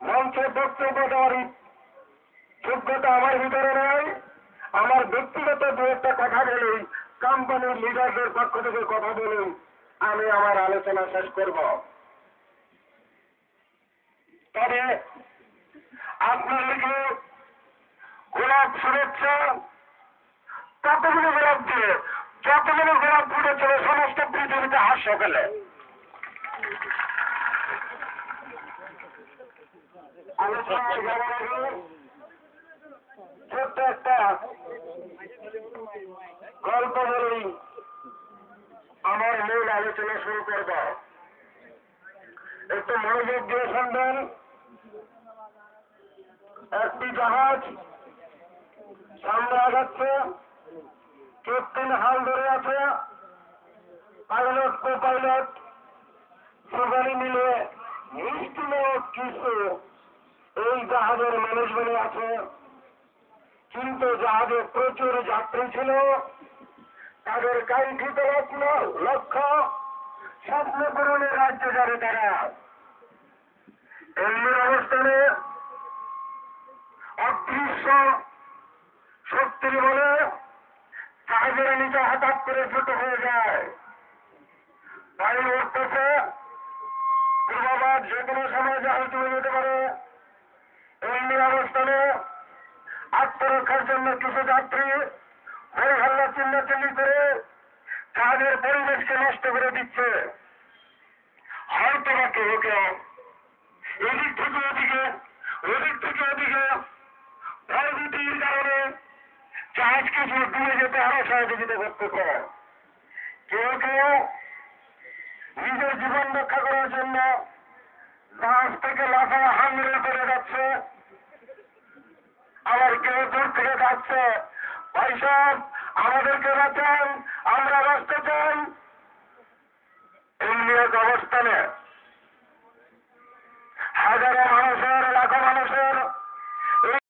মঞ্চে বক্তব্য দেওয়ার যোগ্যতা আমার ভিতরে নয়। আমার ব্যক্তিগত দু একটা কথা বলেই, কোম্পানির লিডারদের পক্ষ থেকে কথা বলেই আমি আমার আলোচনা শেষ করব। তবে আপনাদেরকে গোলাপ শুভেচ্ছা, ততগুলো গোলাপ দিয়ে যতগুলো গোলাপ ফুটেছিল সমস্ত পৃথিবীতে হাস্য ফেলে। আলোচনায় যাওয়ার আগে ছোট্ট একটা গল্প বলেই আমার মূল আলোচনা শুরু করব। একটু মনোযোগ দিয়ে শুনবেন। একটি জাহাজ সামনে আগাচ্ছে, ক্যাপ্টেন হাল ধরে আছে, পাইলট কো পাইলট সবাই মিলে মিষ্টি কিছু এই জাহাজের ম্যানেজমেন্টে আছে। কিন্তু জাহাজে প্রচুর যাত্রী ছিল, তাদের কাঙ্ক্ষিত লক্ষ্য স্বপ্ন পূরণের রাজ্য যাবে তারা। এমনি অবস্থানে অদৃশ্য শক্তির বলে জাহাজের নিচে হঠাৎ করে ফুটো হয়ে যায়। বায়ু উঠতেছে, পূর্বাভাস যে কোনো সময় জাহাজ চলে যেতে পারে। এমনি অবস্থানে আত্মরক্ষার জন্য কিছু যাত্রী হই হল্লা চিল্লাচিল্লি করে জাহাজের পরিবেশকে নষ্ট করে দিচ্ছে। হয়তো বা কেউ কেউ এদিক থেকে ওদিকে, ওদিক থেকে ওদিকে ভয়ভীতির কারণে জাহাজকে ডুবে যেতে আরো সহযোগিতা করতেছে। কেউ কেউ নিজের জীবন রক্ষা করার জন্য জাহাজ থেকে লাফায় হামলা করে যাচ্ছে। আবার কেউ দূর থেকে যাচ্ছে, ভাই সাহেব আমাদেরকে বাঁচান, আমরা